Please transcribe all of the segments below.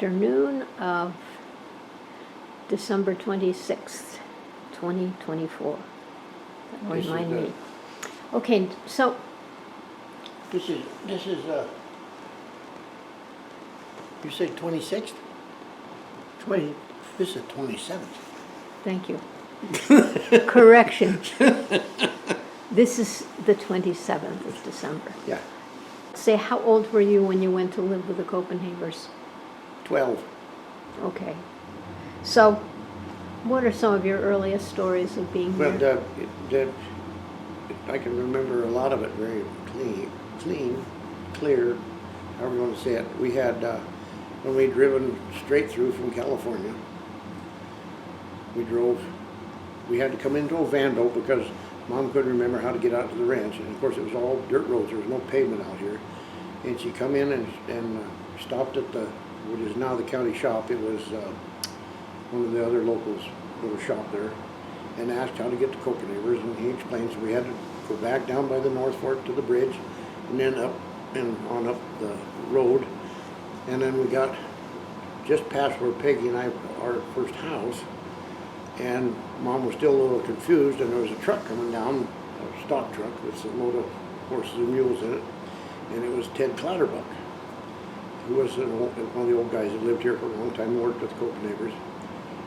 afternoon of December 26th, 2024. That This is remind the- me. Okay, so This is, you said 26th? This is 27th. thank you. Correction. This is the 27th of December. Yeah, Say, how old were you when you went to live with the Copenhavers? 12. Okay. So, what are some of your earliest stories of being Well, here? I can remember a lot of it very clear, however you want to say it. We had, when we'd driven straight through from California, we had to come into Ovando because Mom couldn't remember how to get out to the ranch. And of course it was all dirt roads, there was no pavement out here. And she come in and stopped at what is now the county shop. It was one of the other locals' little shop there, and asked how to get to Copenhavers, and he explained so we had to go back down by the North Fork to the bridge, and then up and on up the road, and then we got just past where Peggy and I, our first house, and Mom was still a little confused, and there was a truck coming down, a stock truck with a load of horses and mules in it, and it was Ted Clatterbuck, who was one of the old guys that lived here for a long time and worked with Copenhavers,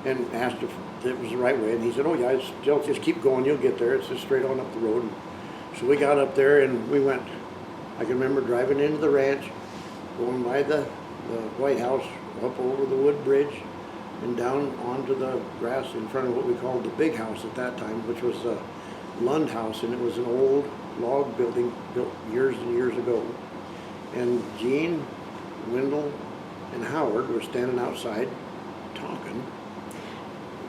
and asked if it was the right way, and he said, oh yeah, just keep going, you'll get there, it's just straight on up the road. So we got up there and we went, I can remember driving into the ranch, going by the White House, up over the wood bridge, and down onto the grass in front of what we called the big house at that time, which was the Lund House, and it was an old log building built years and years ago. And Gene, Wendell, and Howard were standing outside talking,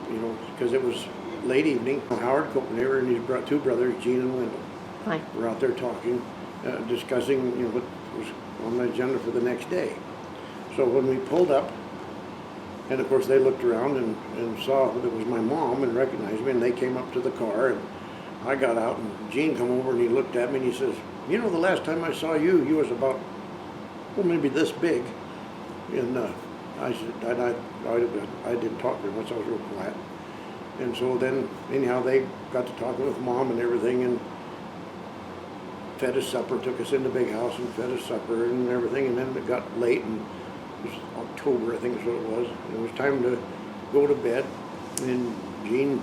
you know, because it was late evening. Howard Copenhaver and his two brothers, Gene and Wendell, Fine. were out there talking, discussing, you know, what was on the agenda for the next day. So when we pulled up, and of course they looked around and saw that it was my mom and recognized me, and they came up to the car, and I got out, and Gene come over and he looked at me and he says, you know, the last time I saw you, you was about, well, maybe this big. And I said, I didn't talk very much, I was real quiet. And so then, anyhow, they got to talking with Mom and everything, and fed us supper, took us in the big house and fed us supper and everything, and then it got late, and it was October, I think is what it was. And it was time to go to bed, and Gene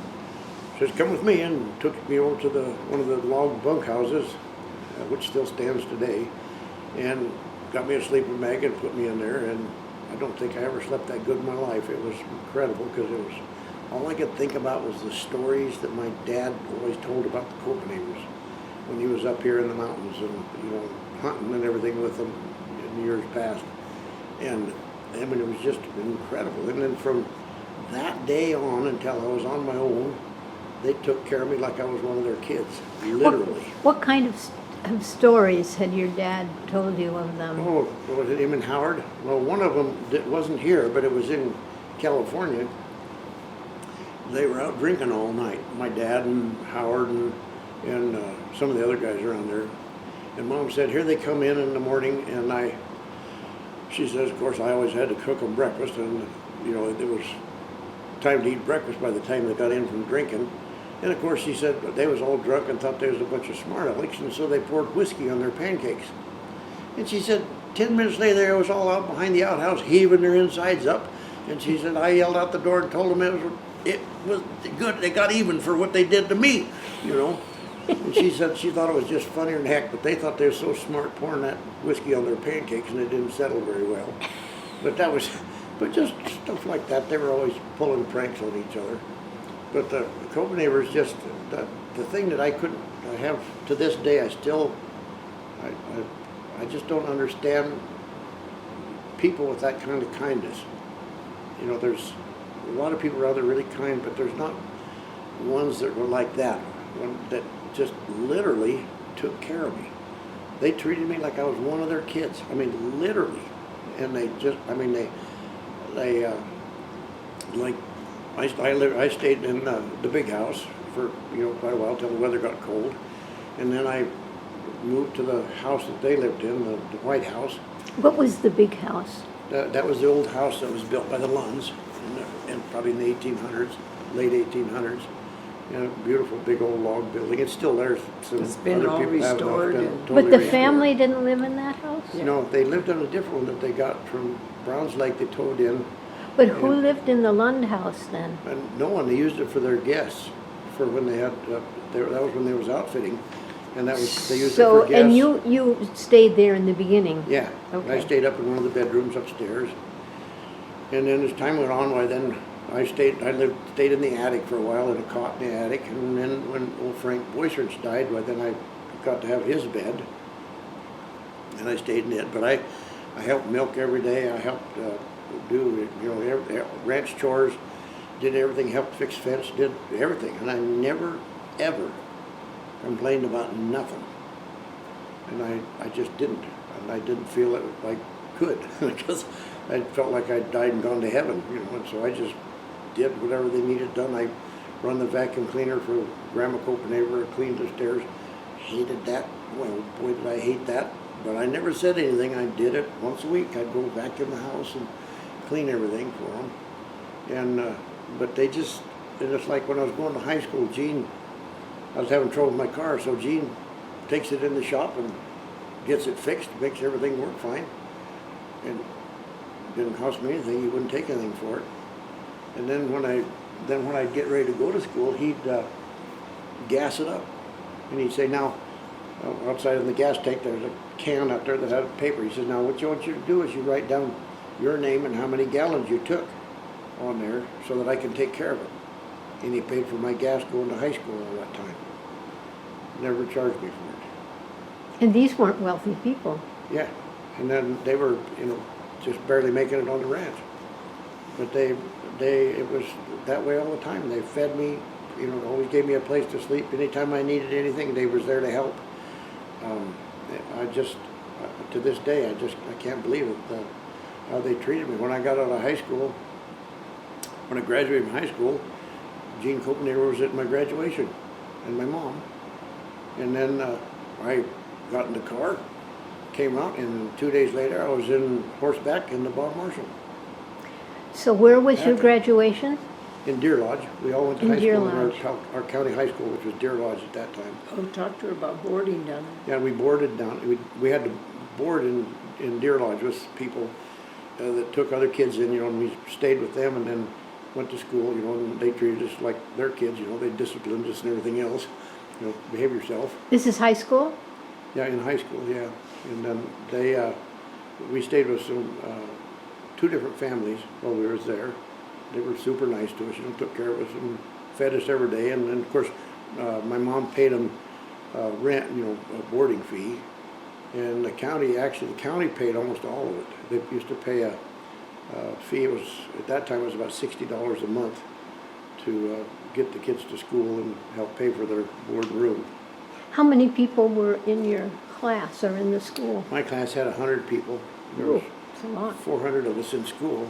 says, come with me, and took me over to one of the log bunkhouses, which still stands today, and got me a sleeping bag and put me in there, and I don't think I ever slept that good in my life. It was incredible, because it was, all I could think about was the stories that my dad always told about the Copenhavers when he was up here in the mountains and, you know, hunting and everything with them in years past. And I mean, it was just incredible. And then from that day on until I was on my own, they took care of me like I was one of their kids, literally. What kind of stories had your dad told you of them? Oh, was it him and Howard? Well, one of them wasn't here, but it was in California. They were out drinking all night, my dad and Howard and some of the other guys around there. And Mom said, here they come in the morning, and she says, of course, I always had to cook them breakfast, and, you know, it was time to eat breakfast by the time they got in from drinking. And of course, she said they was all drunk and thought they was a bunch of smart alecks, and so they poured whiskey on their pancakes. And she said, 10 minutes later, they was all out behind the outhouse, heaving their insides up. And she said, I yelled out the door and told them it was good. They got even for what they did to me, you know. And she said she thought it was just funnier than heck, but they thought they were so smart pouring that whiskey on their pancakes, and it didn't settle very well. But just stuff like that. They were always pulling pranks on each other. But the Copenhavers, just the thing that I have to this day, I just don't understand people with that kind of kindness. You know, there's a lot of people around there really kind, but there's not ones that were like that, that just literally took care of me. They treated me like I was one of their kids. I mean, literally. And they just, I mean, like, I stayed in the big house for, you know, quite a while till the weather got cold. And then I moved to the house that they lived in, the White House. What was the big house? That was the old house that was built by the Lunds, and probably in the 1800s, late 1800s. You know, beautiful big old log building. It's still there. Some It's been other all people have it. It's restored been and- totally But the restored. family didn't live in that house? Yeah. No, they lived on a different one that they got from Browns Lake. They towed in. But who And- lived in the Lund house then? And no one, they used it for their guests, for when they had, that was when they was outfitting. And that was, they used it So, for guests. and you stayed there in the beginning? Yeah. Okay. I stayed up in one of the bedrooms upstairs. And then as time went on, why then I stayed in the attic for a while, in a cot in the attic. And then when old Frank Boyserts died, why then I got to have his bed. And I stayed in it. But I helped milk every day. I helped do, you know, ranch chores, did everything, helped fix fence, did everything. And I never, ever complained about nothing. And I just didn't. And I didn't feel it like could, because I felt like I'd died and gone to heaven, you know, and so I just did whatever they needed done. I run the vacuum cleaner for Grandma Copenhaver, cleaned the stairs. Hated that. Well, boy, did I hate that. But I never said anything. I did it once a week. I'd go vacuum the house and clean everything for them. And, but they just, and it's like when I was going to high school, I was having trouble with my car, so Gene takes it in the shop and gets it fixed, makes everything work fine. And it didn't cost me anything. He wouldn't take anything for it. And then when I'd get ready to go to school, he'd gas it up. And he'd say, now, outside in the gas tank, there's a can out there that had paper. He says, now what you want you to do is you write down your name and how many gallons you took on there so that I can take care of it. And he paid for my gas going to high school all that time. Never charged me for it. And these weren't wealthy people. Yeah, and then they were, you know, just barely making it on the ranch. But it was that way all the time. They fed me, you know, always gave me a place to sleep. Anytime I needed anything, they was there to help. I just, to this day, I can't believe it, how they treated me. When I got out of high school, when I graduated from high school, Gene Copenhaver was at my graduation, and my mom. And then I got in the car, came out, and 2 days later I was in horseback in the Bob Marshall. So where was your After- graduation? In Deer Lodge. We all went to In high Deer school in Lodge. our county high school, which was Deer Lodge at that time. Oh, talk to her about boarding down there. Yeah, we boarded down. We had to board in Deer Lodge with people that took other kids in, you know, and we stayed with them and then went to school, you know, and they treated us like their kids, you know, they disciplined us and everything else. You know, behave yourself. This is high school? Yeah, in high school, yeah. And then we stayed with some, two different families while we was there. They were super nice to us, you know, took care of us and fed us every day. And then, of course, my mom paid them rent, you know, a boarding fee. And the county paid almost all of it. They used to pay a fee. It was, at that time, it was about $60 a month to get the kids to school and help pay for their board and room. How many people were in your class or in the school? My class had 100 people. There was It's a lot. 400 of us in school.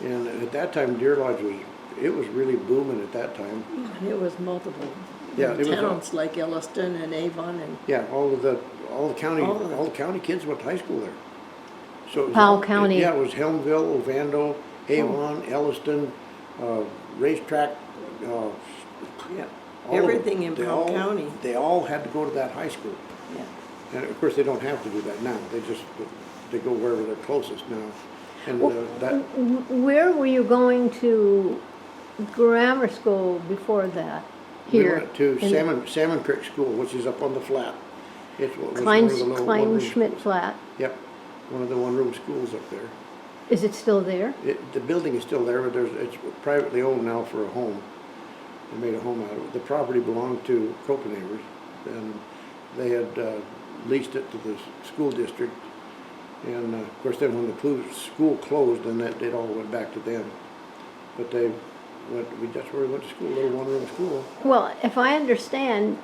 And at that time, Deer Lodge was really booming at that time. And it was multiple Yeah, it was towns like Elliston and Avon and Yeah, all the county, All of it. all the county kids went to high school there. So it was Powell County. Yeah, it was Helmville, Ovando, Avon, Elliston, Racetrack. yeah, all of everything them. in Powell County. They all had to go to that high school. Yeah. And of course, they don't have to do that now. They go wherever they're closest now. And Where were you going to grammar school before that? we Here? went to in Salmon Creek School, which is up on the flat. It's one of the little one-room Kleinschmidt schools. Flat. Yep, one of the one-room schools up there. Is it still there? The building is still there, but it's privately owned now for a home. They made a home out of it. The property belonged to Copenhavers, and they had leased it to the school district. And of course, then when the school closed, then it all went back to them. But that's where we went to school, a little one-room school. Well, if I understand,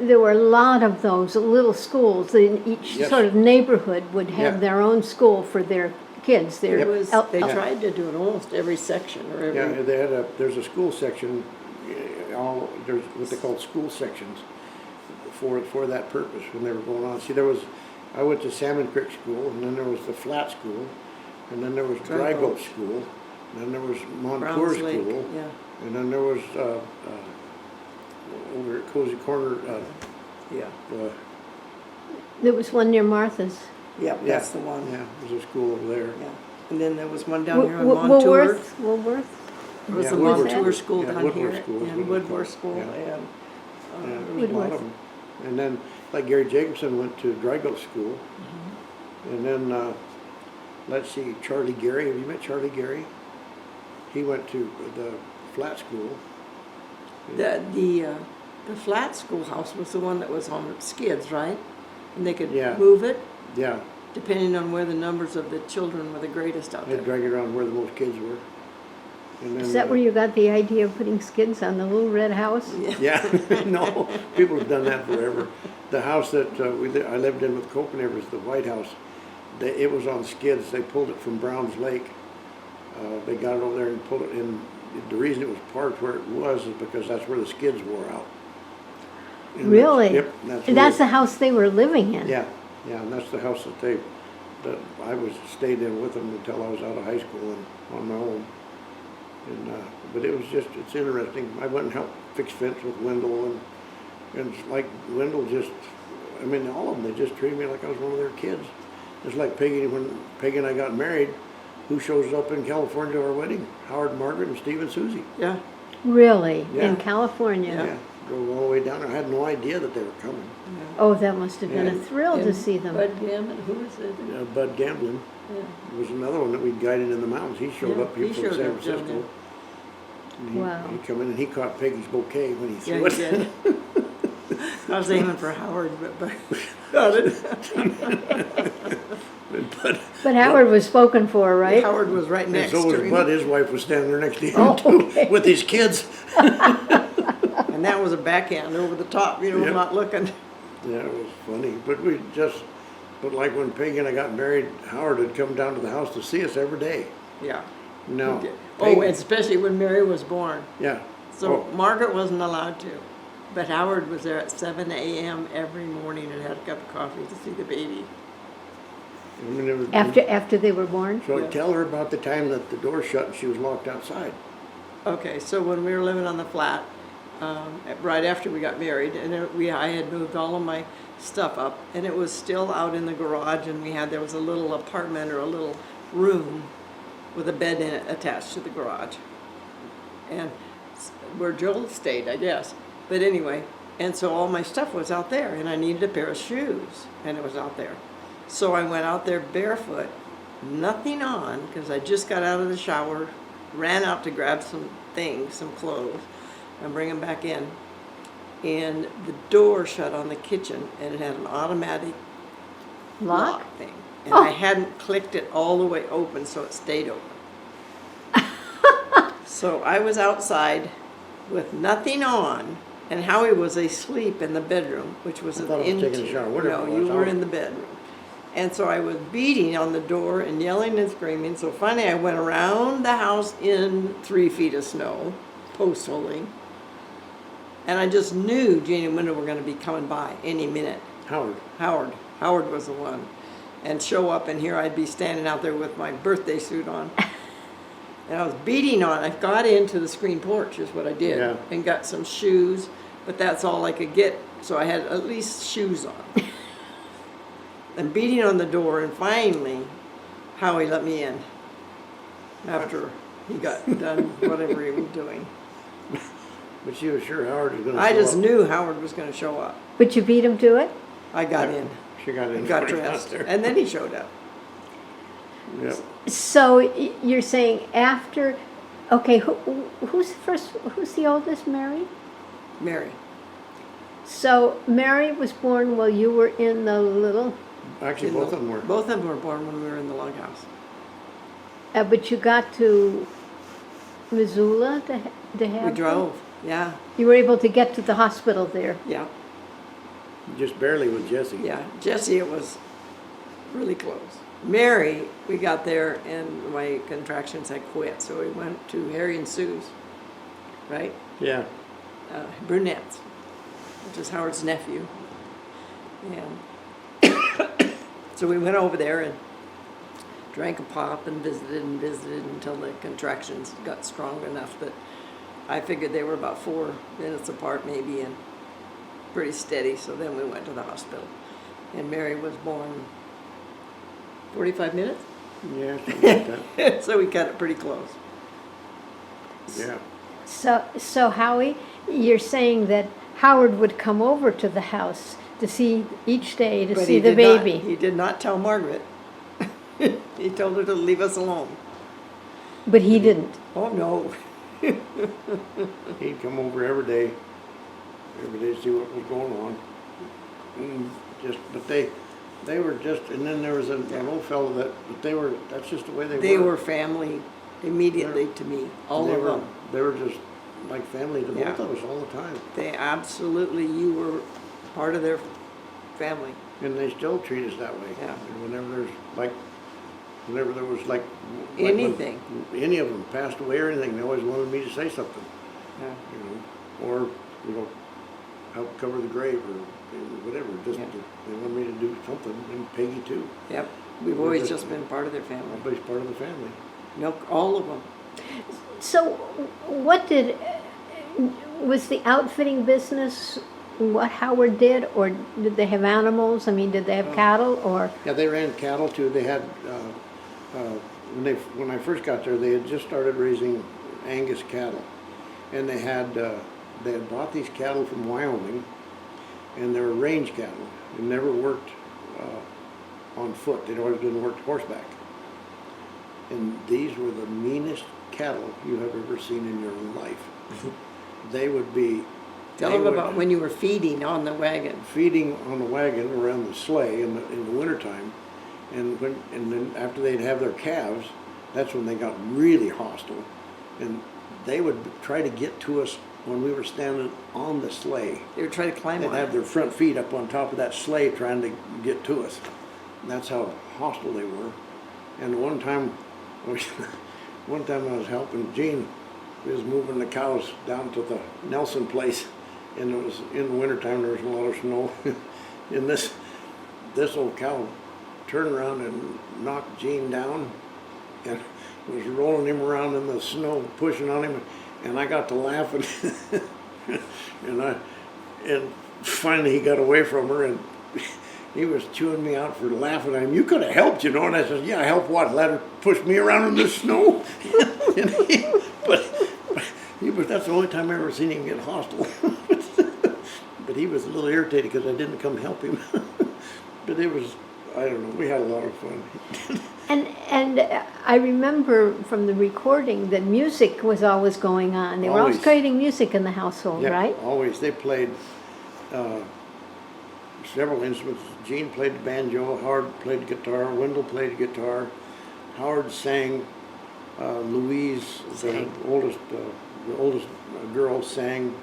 there were a lot of those little schools. In each Yes. sort of neighborhood would have Yeah. their own school for their kids. Their It was, they el- tried to do it almost every section or every. Yeah, there's a school section, there's what they called school sections for that purpose when they were going on. See, I went to Salmon Creek School, and then there was the Flat School, and then there was Dry Gulch School, and then there was Montour Browns Lake, School, yeah. and then there was over at Cozy Corner. Yeah. There was one near Martha's. Yeah, that's the one. Yeah, there's a school over there. Yeah. And then there was one down here on Wo- Montour. Woolworth? There was Yeah, the Woodward Montour School. School Yeah, down Woodward here, School is what and it's Woodward called. School, Yeah. and Yeah, there there was was a lot one. of them. And then, like Gary Jacobson went to Dry Gulch School. And then, let's see, Charlie Gary, have you met Charlie Gary? He went to the Flat School. The flat schoolhouse was the one that was on skids, right? And they could Yeah. move it Yeah, depending on where the numbers of the children were the greatest out they'd there. drag it around where the most kids were. And then, Is that where you got the idea of putting skids on the little red house? Yeah. Yeah, no, people have done that forever. The house that I lived in with Copenhavers, the White House, it was on skids. They pulled it from Browns Lake. They got it over there and pulled it in. The reason it was parked where it was is because that's where the skids wore out. And Really? Yep. That's the house they were living in? Yeah, yeah, and that's the house that I stayed in with them until I was out of high school and on my own. And, but it was just, it's interesting. I went and helped fix fence with Wendell, and it's like Wendell just, I mean, all of them, they just treated me like I was one of their kids. Just like Peggy, when Peggy and I got married, who shows up in California to our wedding? Howard, Margaret, and Steve and Susie. Yeah. Really? Yeah. In California? Yeah, drove all the way down there. I had no idea that they were coming. Oh, that must have been a Yeah. thrill to And see them. Bud Gammon, who was it? Bud Gamblin Yeah. was another one that we guided in the mountains. He showed Yeah, up here he from showed San up down Francisco. there. And Wow. He come in and he caught Peggy's bouquet when he Yeah, threw he it. did. I was aiming for Howard, but got it. But Howard was spoken for, right? Howard was right And next so was to him. Bud. His wife was standing there next to him Oh, too, okay. with his kids. And that was a backhand over the top, you know, Yep. not looking. Yeah, it was funny. But like when Peggy and I got married, Howard had come down to the house to see us every day. Yeah. No. He did. Peggy- Oh, especially when Mary was born. Yeah. So Oh, Margaret wasn't allowed to. But Howard was there at 7 a.m. every morning and had a cup of coffee to see the baby. I mean, it was, After they were born? So I Yeah. tell her about the time that the door shut and she was locked outside. Okay, so when we were living on the flat, right after we got married, and I had moved all of my stuff up, and it was still out in the garage, and there was a little apartment or a little room with a bed in it attached to the garage, and where Joel stayed, I guess. But anyway, and so all my stuff was out there, and I needed a pair of shoes, and it was out there. So I went out there barefoot, nothing on, because I just got out of the shower, ran out to grab some things, some clothes, and bring them back in. And the door shut on the kitchen, and it had an automatic Lock? thing. And Oh. I hadn't clicked it all the way open, so it stayed open. So I was outside with nothing on, and Howie was asleep in the bedroom, which was I an thought I was taking a interior. shower. Whatever No, it was, you I were was- in the bedroom. And so I was beating on the door and yelling and screaming. So finally I went around the house in 3 feet of snow, post holding. And I just knew Janie and Wendell were going to be coming by any minute. Howard. Howard was the one. And show up, and here I'd be standing out there with my birthday suit on. And I was beating on. I got into the screen porch is what I did. Yeah. And got some shoes, but that's all I could get. So I had at least shoes on. And beating on the door, and finally, Howie let me in. After he got done whatever he was doing. But she was sure Howard was going to I show just up. knew Howard was going to show up. But you beat him to it? I got in. She got in. I got before he dressed. there. And then he showed up. Yep. So you're saying after, okay, who's the oldest, Mary? Mary. So Mary was born while you were in the little, Actually, both of them were. Both of them were born when we were in the log house. but you got to Missoula to have We them? drove. Yeah. You were able to get to the hospital there. Yeah. Just barely with Jesse. Yeah. Jesse, it was really close. Mary, we got there and my contractions had quit, so we went to Harry and Sue's, right? Yeah. Brunettes, which is Howard's nephew. And So we went over there and drank a pop and visited until the contractions got strong enough that I figured they were about 4 minutes apart maybe and pretty steady. So then we went to the hospital. And Mary was born 45 minutes. Yeah, something like that. So we cut it pretty close. Yeah. So Howie, you're saying that Howard would come over to the house to see each day to But see he the did not- baby, he did not tell Margaret. He told her to leave us alone. but he didn't. Oh, no. He'd come over every day to see what was going on. And but they were just, and then there was an old fellow that's just the way they were. They were family immediately to me, all of them. They were just like family to Yeah. both of us all the time. They absolutely, you were part of their family. And they still treat us that way. Yeah. And whenever there was like when Anything. any of them passed away or anything, they always wanted me to say something, Yeah. or help cover the grave or whatever. Just Yeah. they wanted me to do something, and Peggy too. Yep. We've always just been part of their family. Everybody's part of the family. Milk, all of them. So was the outfitting business what Howard did, or did they have animals? I mean, did they have cattle, or? Yeah, they ran cattle too. They had when I first got there, they had just started raising Angus cattle, and they had bought these cattle from Wyoming, and they were range cattle. They never worked on foot. They'd always been worked horseback, and these were the meanest cattle you have ever seen in your life. They would be. Tell them about when you were feeding on the wagon. Feeding on the wagon around the sleigh in the wintertime, and then after they'd have their calves, that's when they got really hostile, and they would try to get to us when we were standing on the sleigh. They would try to climb They'd on have it. their front feet up on top of that sleigh trying to get to us. And that's how hostile they were. And one time I was helping Gene. We was moving the cows down to the Nelson place, and it was in the wintertime. There was a lot of snow, and this old cow turned around and knocked Gene down, and was rolling him around in the snow, pushing on him, and I got to laughing, and finally he got away from her, and he was chewing me out for laughing at him. You could have helped, And I said, yeah, help what? Let her push me around in the snow? That's the only time I ever seen him get hostile. But he was a little irritated because I didn't come help him. But it was, I don't know, we had a lot of fun. And I remember from the recording that music was always going on. They were always Always. creating music in the household, Yep, right? always. They played several instruments. Gene played the banjo, Howard played the guitar, Wendell played the guitar, Howard sang, Louise, the oldest girl, sang.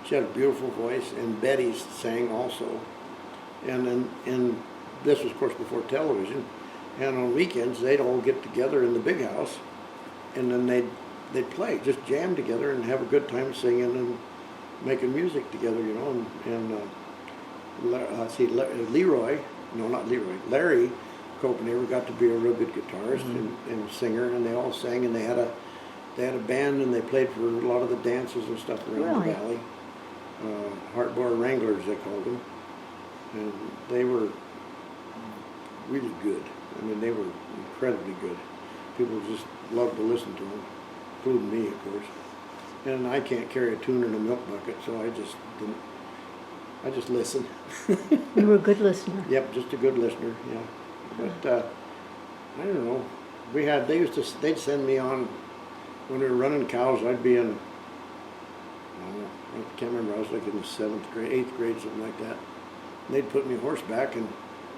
She had a beautiful voice, and Betty sang also. And this was, of course, before television. And on weekends, they'd all get together in the big house, and then they'd play, just jam together and have a good time singing and making music together, Larry Copenhaver got to be a real good guitarist and singer, and they all sang, and they had a band, and they played for a lot of the dances and stuff around the valley. Heart Bar Wranglers, they called them, and they were really good. I mean, they were incredibly good. People just loved to listen to them, including me, of course. And I can't carry a tune in a milk bucket, so I just didn't. I just listened. You were a good listener. Yep, just a good listener. Yeah, but I don't know. They'd send me on when we were running cows. I'd be in. I can't remember. I was like in the 7th grade, 8th grade, something like that. And they'd put me horseback and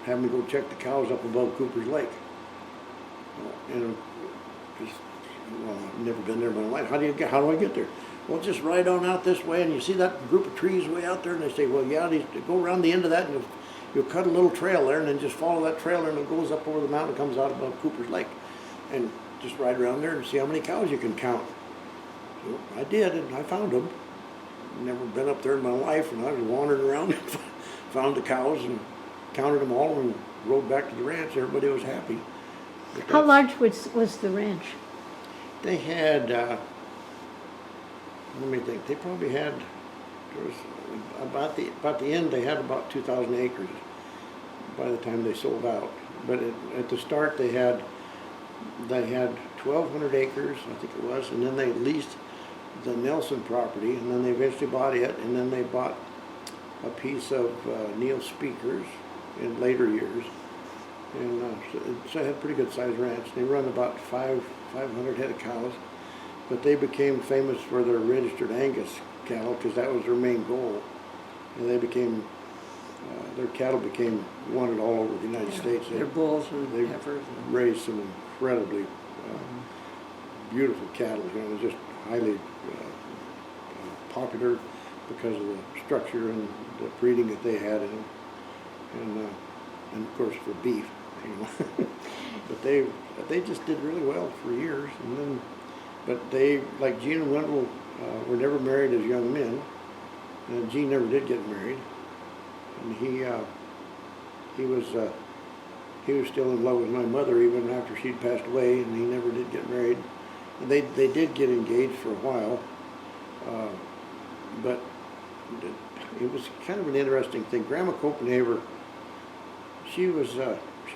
have me go check the cows up above Cooper's Lake. And I've never been there in my life. How do I get there? Well, just ride on out this way, and you see that group of trees way out there, and they say, well, yeah, go around the end of that, and you'll cut a little trail there, and then just follow that trail, and it goes up over the mountain, comes out above Cooper's Lake, and just ride around there and see how many cows you can count. So I did, and I found them. Never been up there in my life, and I was wandering around and found the cows, and counted them all and rode back to the ranch. Everybody was happy. But How that's- large was the ranch? They had, let me think, they probably had, there was about the end, they had about 2,000 acres by the time they sold out. But at the start, they had 1,200 acres, I think it was, and then they leased the Nelson property, and then they eventually bought it, and then they bought a piece of Neil Speaker's in later years. And so it had a pretty good sized ranch. They run about 500 head of cows, but they became famous for their registered Angus cattle because that was their main goal. And they became, their cattle became wanted all over the United States. They're bulls and They heifers. raised some incredibly beautiful cattle. You know, just highly popular because of the structure and the breeding that they had in them, and of course for beef. You know. but they just did really well for years, and then, but they, like Gene and Wendell, were never married as young men, and Gene never did get married, and he was still in love with my mother even after she'd passed away, and he never did get married. And they did get engaged for a while, but it was kind of an interesting thing. Grandma Copenhaver, she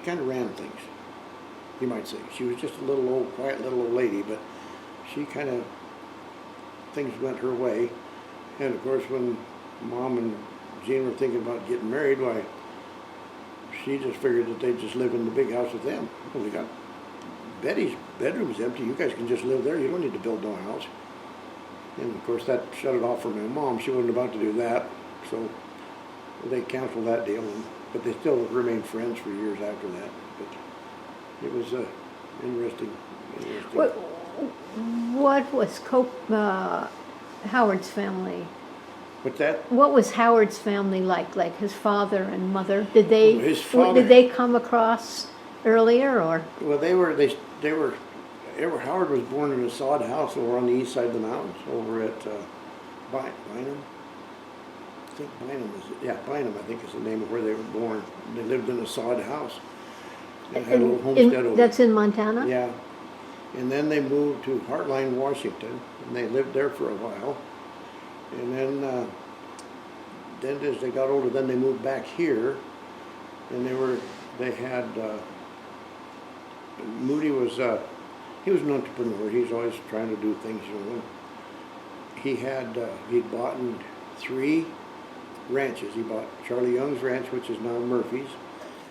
kind of ran things, you might say. She was just a little old, quiet little old lady, but she kind of, things went her way. And of course, when Mom and Gene were thinking about getting married, why, she just figured that they'd just live in the big house with them. Well, we got Betty's bedroom is empty. You guys can just live there. You don't need to build no house. And of course, that shut it off for my mom. She wasn't about to do that, so they canceled that deal. But they still remained friends for years after that. But it was interesting. What was Howard's family? What's that? What was Howard's family like? Like his father and mother? Did they His father- did they come across earlier or? Well, Howard was born in a sod house over on the east side of the mountains, over at Bynum. I think Bynum Bynum, I think is the name of where they were born. They lived in a sod house. They had a little homestead over That's in Montana? Yeah. And then they moved to Heartline, Washington, and they lived there for a while. And then as they got older, then they moved back here, and Moody was, he was an entrepreneur. He was always trying to do things, you know. He'd bought 3 ranches. He bought Charlie Young's ranch, which is now Murphy's.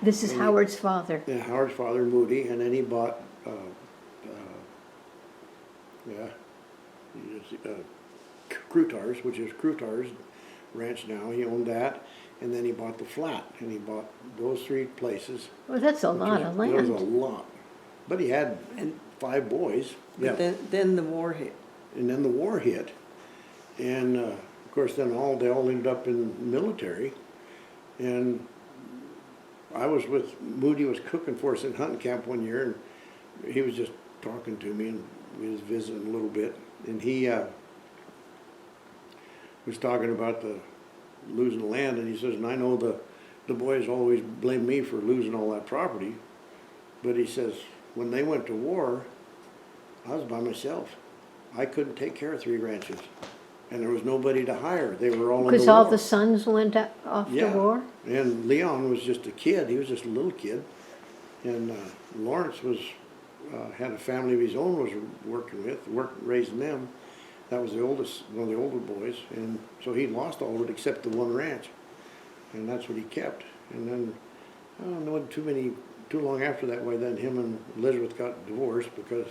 This is Howard's father. Yeah, Howard's father, Moody, and then he bought, Crutars, which is Crutars Ranch now. He owned that, and then he bought the flat, and he bought those 3 places. Well, that's a lot of That was a land. lot. But he had 5 boys. But then the war hit. And then the war hit, and of course then they all ended up in the military, and Moody was cooking for us in hunting camp one year, and he was just talking to me, and we was visiting a little bit, and he was talking about the losing the land, and he says, and I know the boys always blame me for losing all that property, but he says, when they went to war, I was by myself. I couldn't take care of 3 ranches, and there was nobody to hire. They were all in the war. Because all the sons went off to Yeah. war? And Leon was just a kid. He was just a little kid. And Lawrence had a family of his own, was raising them. That was the oldest, one of the older boys. And so he lost all of it except the 1 ranch. And that's what he kept. And then, I don't know, too long after that, then him and Elizabeth got divorced because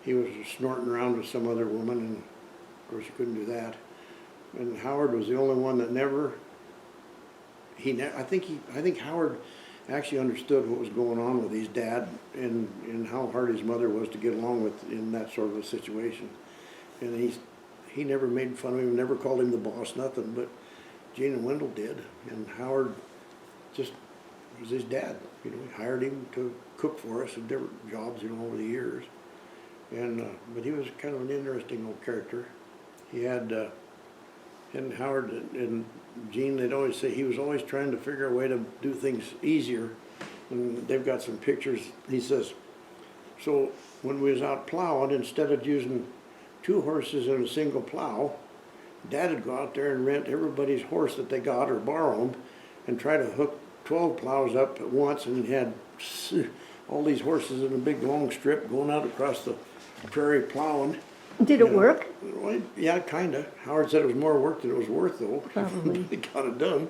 he was snorting around with some other woman, and of course he couldn't do that. And Howard was the only one that I think Howard actually understood what was going on with his dad and how hard his mother was to get along with in that sort of a situation. And he never made fun of him, never called him the boss, nothing, but Gene and Wendell did. And Howard just was his dad. You know, he hired him to cook for us in different jobs, you know, over the years. And but he was kind of an interesting old character. He had And Howard and Gene, they'd always say he was always trying to figure a way to do things easier. And they've got some pictures. He says, so when we was out plowing, instead of using 2 horses in a single plow, Dad would go out there and rent everybody's horse that they got or borrow them and try to hook 12 plows up at once, and he had all these horses in a big long strip going out across the prairie plowing. Did it work? Well, yeah, kinda. Howard said it was more work than it was worth, though. Probably. He got it done.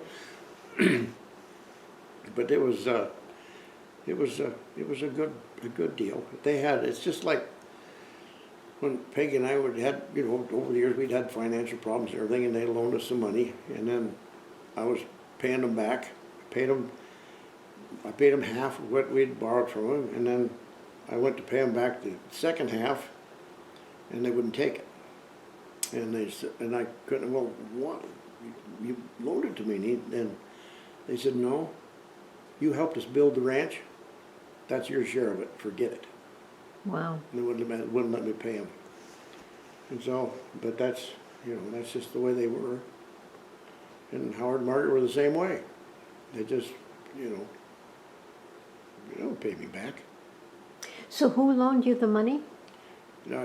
But it was a good deal. They had, it's just like when Peggy and I had, over the years we'd had financial problems and everything, and they loaned us some money, and then I was paying them back. I paid them half of what we'd borrowed from them, and then I went to pay them back the second half, and they wouldn't take it. And they said, and I couldn't. Well, what? You loaned it to me, and they said, no. You helped us build the ranch. That's your share of it. Forget it. Wow. And they wouldn't let me pay them. And so, but that's that's just the way they were. And Howard and Margaret were the same way. They just they don't pay me back. So who loaned you the money?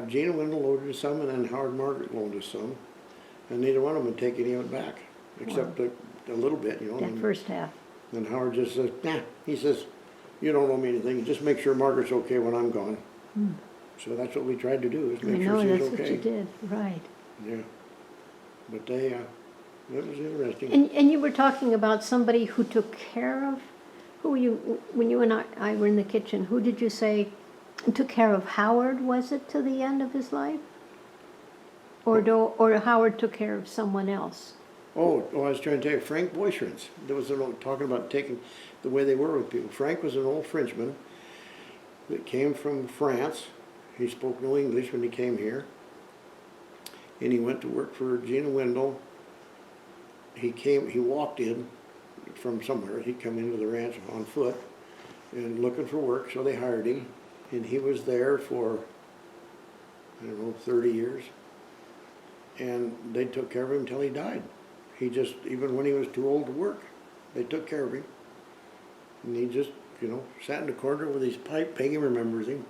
Gina Wendell loaned us some, and then Howard and Margaret loaned us some, and neither one of them would take any of it back, except a little bit, That first half. And Howard just says, nah. He says, you don't owe me anything. Just make sure Margaret's okay when I'm gone. So that's what we tried to do, is make sure she was that's okay. what you did, right. Yeah. But it was interesting. And you were talking about somebody who took care of, when you and I were in the kitchen, who did you say took care of Howard, was it, to the end of his life? Or Howard took care of someone else? Oh, I was trying to tell you, Frank Boyschrentz. There was talking about taking the way they were with people. Frank was an old Frenchman that came from France. He spoke no English when he came here. And he went to work for Gina Wendell. He walked in from somewhere. He'd come into the ranch on foot and looking for work, so they hired him. And he was there for, 30 years. And they took care of him until he died. He just, even when he was too old to work, they took care of him. And he just, sat in the corner with his pipe. Peggy remembers him.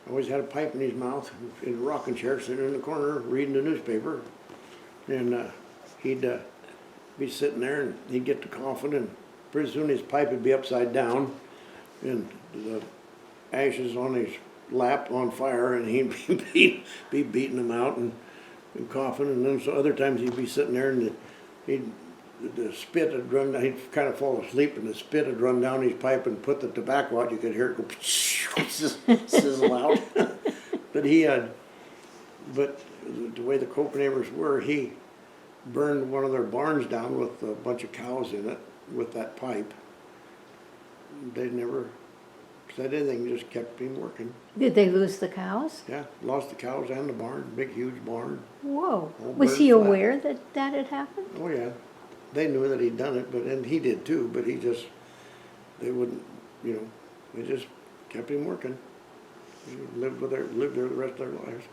Always had a pipe in his mouth, in a rocking chair, sitting in the corner reading the newspaper. And he'd be sitting there, and he'd get to coughing, and pretty soon his pipe would be upside down, and the ashes on his lap on fire, and he'd be beating them out and coughing. And then so other times he'd be sitting there, and the spit had run down. He'd kind of fall asleep, and the spit had run down his pipe and put the tobacco out. You could hear it go sizzle out. But but the way the Copenhavers were, he burned one of their barns down with a bunch of cows in it with that pipe. They never said anything, just kept him working. Did they lose the cows? Yeah, lost the cows and the barn, big huge barn. Whoa. All Was he burned flat. aware that had happened? Oh yeah, they knew that he'd done it, and he did too, but they wouldn't, they just kept him working. He lived there the rest of their lives.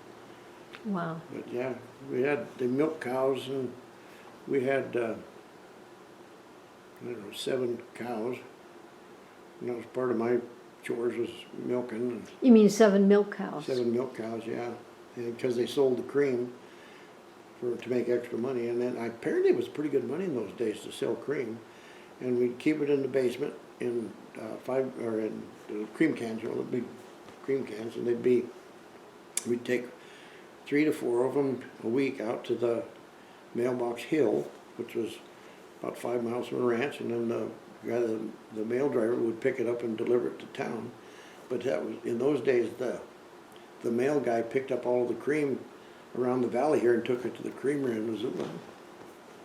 Wow. But yeah, they milked cows, and we had, 7 cows. And that was part of my chores, was milking. And You mean 7 milk cows? 7 milk cows, yeah. Because they sold the cream to make extra money. And then apparently it was pretty good money in those days to sell cream. And we'd keep it in the basement in cream cans, the big cream cans, and we'd take 3 to 4 of them a week out to the mailbox hill, which was about 5 miles from the ranch, and then the mail driver would pick it up and deliver it to town. But that was, in those days, the mail guy picked up all of the cream around the valley here and took it to the creamery in Missoula.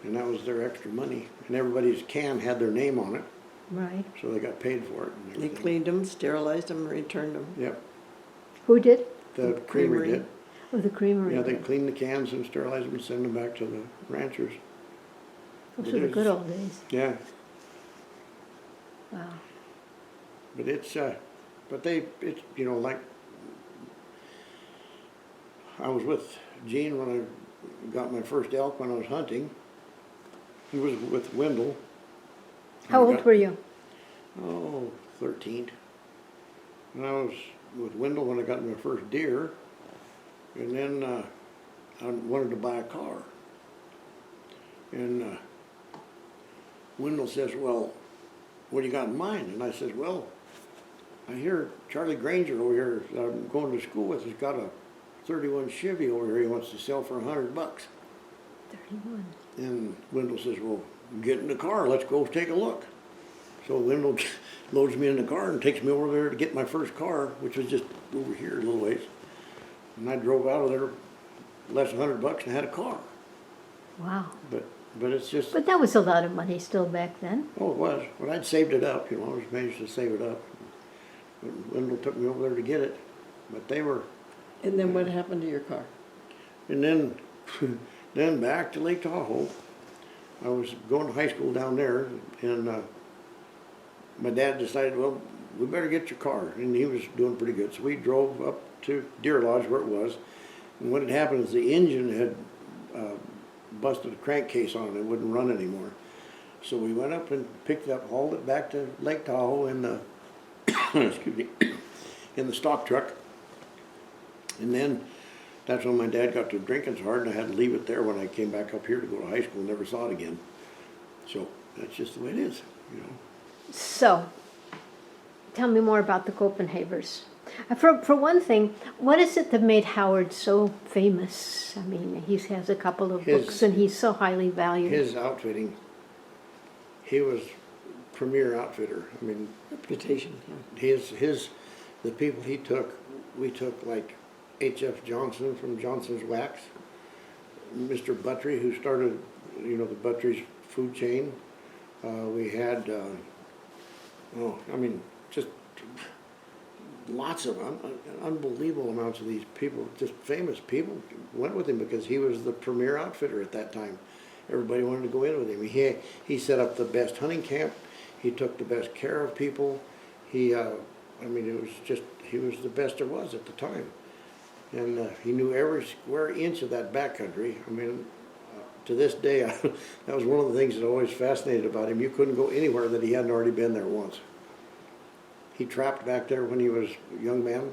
And that was their extra money. And everybody's can had their name on it, Right. so they got paid for it. And They everything. cleaned them, sterilized them, returned them. Yep, Who did? the creamery did. Oh, the creamery. Yeah, they did. clean the cans and sterilize them and send them back to the ranchers. Those were the good old days. Yeah, Wow. but it's like, I was with Gene when got my first elk when I was hunting. He was with Wendell. How old were you? Oh, 13. And I was with Wendell when I got my first deer. And then I wanted to buy a car. And Wendell says, well, what do you got in mind? And I says, well, I hear Charlie Granger over here that I'm going to school with has got a 31 Chevy over here he wants to sell for $100. 31. And Wendell says, well, get in the car, let's go take a look. So Wendell loads me in the car and takes me over there to get my first car, which was just over here a little ways. And I drove out of there less than $100 and had a car. Wow. But it's just, But that was a lot of money still back then. oh, it was. But I'd saved it up, you know, I was managed to save it up. But Wendell took me over there to get it, but they were, And then what happened to your car? and then, then back to Lake Tahoe. I was going to high school down there, and my dad decided, well, we better get your car, and he was doing pretty good. So we drove up to Deer Lodge where it was, and what had happened is the engine had busted a crankcase on it. It wouldn't run anymore. So we went up and picked it up, hauled it back to Lake Tahoe in the excuse me, in the stock truck. And then that's when my dad got to drinking so hard, and I had to leave it there when I came back up here to go to high school. Never saw it again. So that's just the way it is, you know. So, tell me more about the Copenhavers. For one thing, what is it that made Howard so famous? I mean, he has a couple of books and he's so highly valued. His outfitting, he was premier outfitter. I mean, Reputation, yeah. the people he took, we took like H.F. Johnson from Johnson's Wax, Mr. Buttry, who started, you know, the Buttry's food chain. We had, I mean, just lots of unbelievable amounts of these people, just famous people, went with him because he was the premier outfitter at that time. Everybody wanted to go in with him. He set up the best hunting camp. He took the best care of people. He, I mean, it was just, he was the best there was at the time. And he knew every square inch of that backcountry. I mean, to this day, that was one of the things that always fascinated about him. You couldn't go anywhere that he hadn't already been there once. He trapped back there when he was a young man.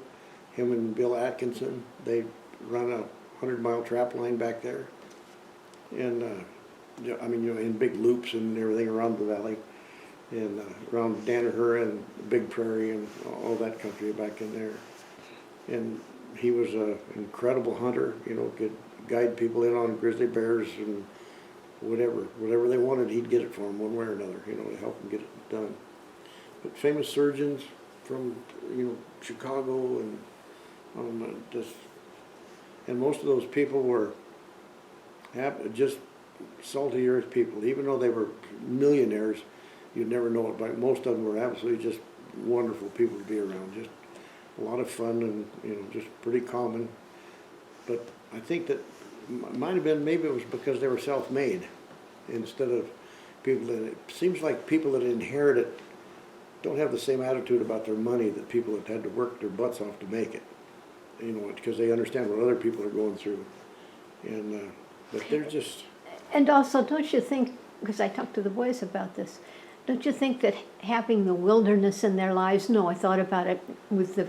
Him and Bill Atkinson, they run a 100-mile trap line back there. And, I mean, you know, in big loops and everything around the valley. And around Danaher and Big Prairie and all that country back in there. And he was an incredible hunter, you know, could guide people in on grizzly bears and whatever they wanted, he'd get it for them one way or another, you know, to help them get it done. But famous surgeons from, you know, Chicago and and most of those people were just salty earth people. Even though they were millionaires, you'd never know it, but most of them were absolutely just wonderful people to be around. Just a lot of fun and, you know, just pretty common. But I think that might have been, maybe it was because they were self-made instead of people that, it seems like people that inherit it don't have the same attitude about their money that people that had to work their butts off to make it. You know, because they understand what other people are going through. And, but they're just... And also, don't you think, because I talked to the boys about this, don't you think that having the wilderness in their lives, no, I thought about it with the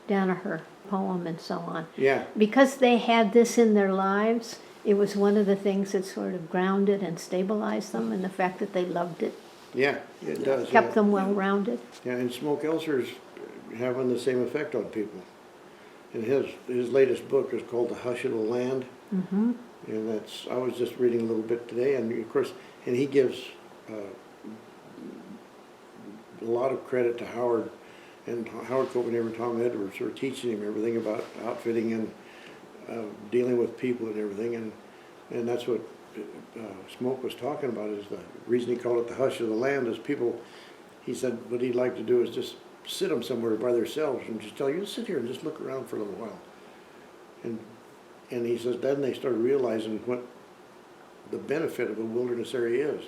Danaher poem and so on. Yeah. Because they had this in their lives, it was one of the things that sort of grounded and stabilized them, and the fact that they loved it. Yeah, it does. Kept them well-rounded. Yeah, and smoke ulcers having the same effect on people. And his latest book is called The Hush of the Land. Mm-hmm. And that's, I was just reading a little bit today, and of course, and he gives a lot of credit to Howard and Howard Copenhaver and Tom Edwards for teaching him everything about outfitting and dealing with people and everything. And that's what Smoke was talking about, is the reason he called it the hush of the land is people, he said what he'd like to do is just sit them somewhere by themselves and just tell you, sit here and just look around for a little while. And he says then they started realizing what the benefit of a wilderness area is.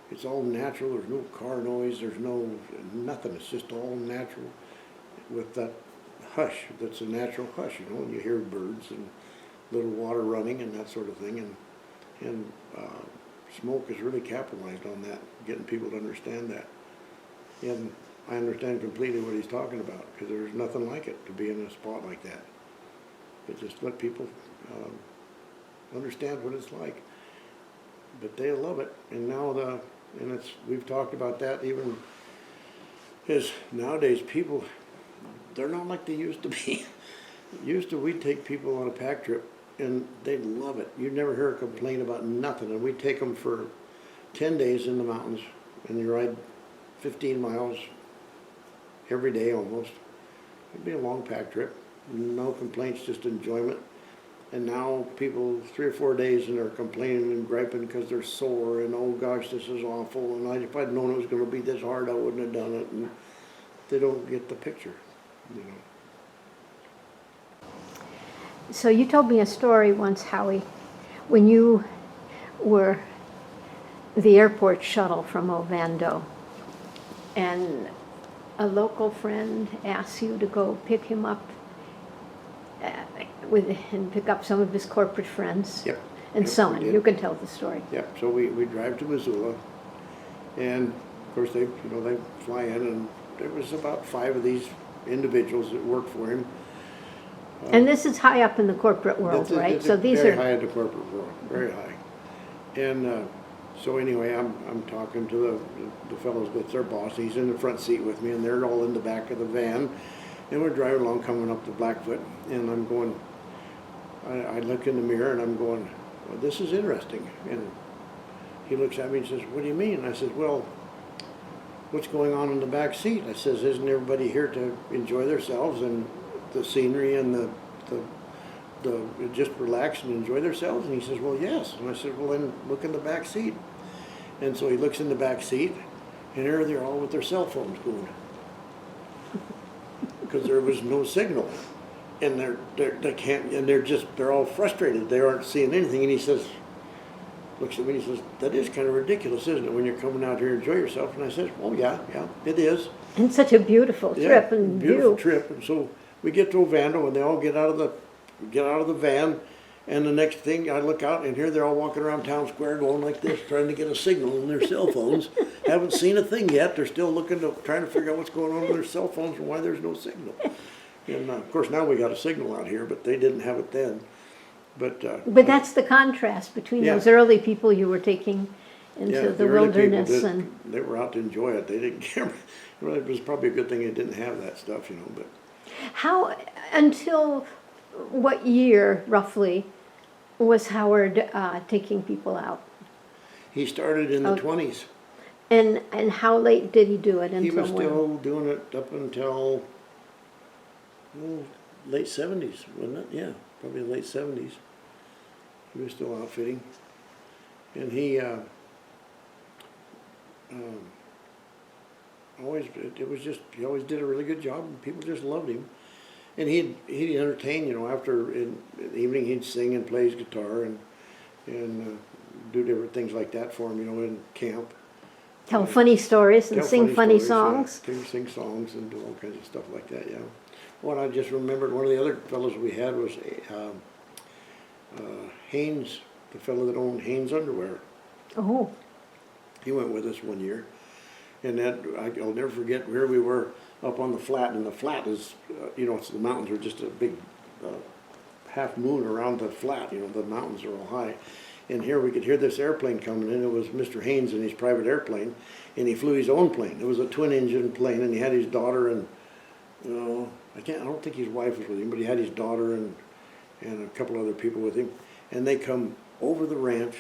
It's all natural, there's no car noise, there's nothing, it's just all natural with that hush, that's a natural hush, you know, and you hear birds and little water running and that sort of thing, and Smoke has really capitalized on that, getting people to understand that. And I understand completely what he's talking about, because there's nothing like it to be in a spot like that. But just let people understand what it's like. But they love it, and now we've talked about that even, because nowadays people, they're not like they used to be. Used to, we'd take people on a pack trip and they'd love it. You'd never hear a complaint about nothing, and we'd take them for 10 days in the mountains, and you ride 15 miles every day almost. It'd be a long pack trip, no complaints, just enjoyment. And now people 3 or 4 days and they're complaining and griping because they're sore, and oh gosh, this is awful, and if I'd known it was going to be this hard, I wouldn't have done it. And they don't get the picture, you know. So you told me a story once, Howie, when you were the airport shuttle from Ovando, and a local friend asked you to go pick him up and pick up some of his corporate friends. Yep. And Yep, so we on. did. You can tell the story. Yep. So we drive to Missoula, and of course they fly in, and there was about 5 of these individuals that worked for him. And this is high up in the corporate world, right? So these very are high in the corporate world, very high. And so anyway, I'm talking to the fellows that's their boss. He's in the front seat with me, and they're all in the back of the van. And we're driving along, coming up to Blackfoot, and I'm going. I look in the mirror, and I'm going, well, this is interesting. And he looks at me and says, "What do you mean?" I said, "Well, what's going on in the back seat?" I says, "Isn't everybody here to enjoy themselves and the scenery and the just relax and enjoy themselves?" And he says, "Well, yes." And I said, "Well, then look in the back seat." And so he looks in the back seat, and there they're all with their cell phones going, because there was no signal, and they can't, and they're all frustrated. They aren't seeing anything. And he says, looks at me and he says, "That is kind of ridiculous, isn't it, when you're coming out here to enjoy yourself?" And I said, "Oh yeah, it is." and such a beautiful trip and beautiful view. trip. And so we get to Ovando, and they all get out of the van, and the next thing I look out, and here they're all walking around town square going like this, trying to get a signal on their cell phones. Haven't seen a thing yet. They're still trying to figure out what's going on with their cell phones and why there's no signal. And of course now we got a signal out here, but they didn't have it then. But that's the contrast between Yeah. those early people you were taking into the early people wilderness they were out to enjoy it. They didn't care. Well, it was probably a good thing they didn't have that stuff, you know. But how, until what year roughly was Howard taking people out? he started in the 20s. And how late did he do it? He Until was when? still doing it up until late 70s, wasn't it? Yeah, probably late 70s. He was still outfitting. And he he always did a really good job, and people just loved him. And he'd entertain, you know, after in the evening he'd sing and play his guitar and do different things like that for him, you know, in camp. Tell funny stories and Tell sing funny stories, songs. yeah. Sing songs and do all kinds of stuff like that, yeah. Well, I just remembered one of the other fellows we had was Haynes, the fellow that owned Haynes Underwear. Oh, He went with us one year, and I'll never forget where we were up on the flat, and the flat is, you know, the mountains are just a big half moon around the flat, you know, the mountains are all high. And here we could hear this airplane coming in. It was Mr. Haynes in his private airplane, and he flew his own plane. It was a twin-engine plane, and he had his daughter and, you know, I don't think his wife was with him, but he had his daughter and a couple other people with him. And they come over the ranch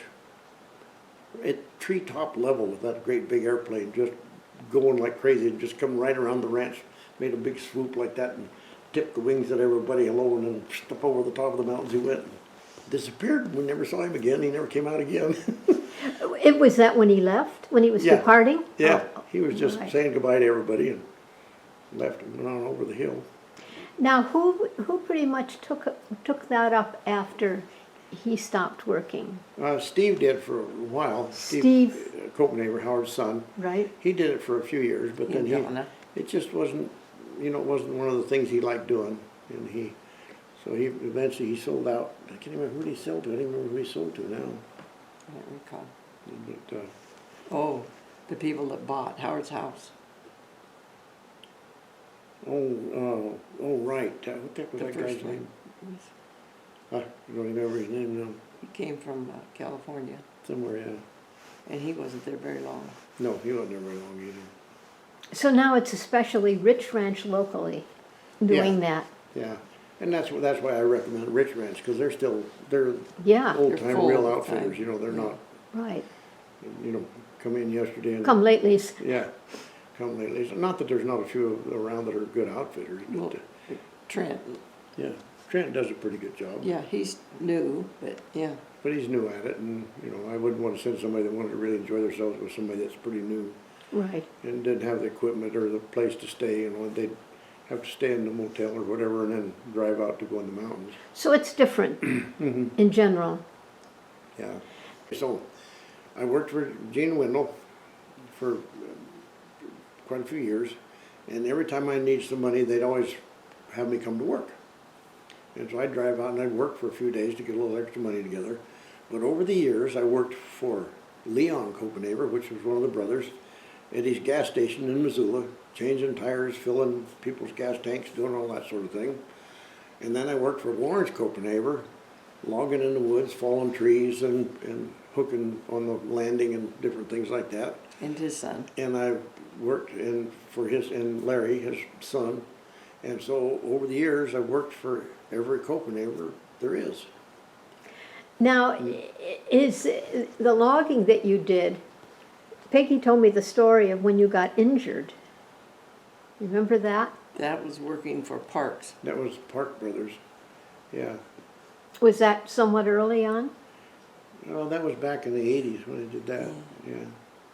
at treetop level with that great big airplane, just going like crazy, and just come right around the ranch, made a big swoop like that, and tipped the wings at everybody hello, and then up over the top of the mountains he went. Disappeared. We never saw him again. He never came out again. it was that when he left, when he was Yeah. departing? Yeah, Oh, he was just right. saying goodbye to everybody and left and went on over the hill. Now, who pretty much took that up after he stopped working? Steve did for a while. Steve. Copenhaver, Howard's son. Right. He did it for a few years, but then it just wasn't, you know, it wasn't one of the things he liked doing. And So he eventually sold out. I can't remember who he sold to. I don't even remember who he sold to now. I don't recall. But, Oh, the people that bought Howard's house. oh, right. What the heck was The that first guy's one. name? I don't even remember his name now. He came from California, Somewhere, yeah. and he wasn't there very long. No, he wasn't there very long either. So now it's especially Rich Ranch locally doing that. Yeah, and that's why I recommend Rich Ranch, because they're Yeah, old They're time full real time. outfitters. You know, they're not, right. come in yesterday and Come latelys. yeah, come lately. So not that there's not a few around that are good outfitters, but Well, Trent, yeah, Trent does a pretty good job. yeah, he's new, but yeah. But he's new at it, and I wouldn't want to send somebody that wanted to really enjoy themselves with somebody that's pretty new Right. and didn't have the equipment or the place to stay. They'd have to stay in the motel or whatever, and then drive out to go in the mountains. So it's different in general. Yeah. So I worked for Gene Wendell for quite a few years, and every time I need some money, they'd always have me come to work. And so I'd drive out and I'd work for a few days to get a little extra money together. But over the years, I worked for Leon Copenhaver, which was one of the brothers, at his gas station in Missoula, changing tires, filling people's gas tanks, doing all that sort of thing. And then I worked for Lawrence Copenhaver, logging in the woods, falling trees, and hooking on the landing and different things like that. And his son. And I worked for Larry, his son. And so over the years, I worked for every Copenhaver there is. Now, is the logging that you did, Peggy told me the story of when you got injured. Remember that? That was working for Parks. That was Park Brothers. Yeah. Was that somewhat early on? Well, that was back in the 80s when I did that. Yeah.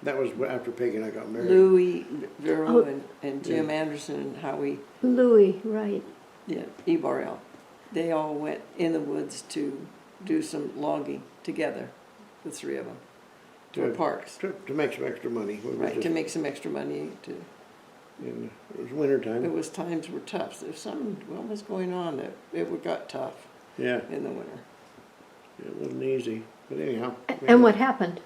That was after Peggy and I got married. Louis Vero Oh. and Jim Anderson and Howie, Louis, right. yeah, Ebarel. They all went in the woods to do some logging together, the three of them, for Parks. To make some extra money. We were Right, just- to make some extra money. And it was winter time. It was times were tough. There's something, what was going on that it got tough Yeah. in the winter. It wasn't easy. But anyhow. And what happened?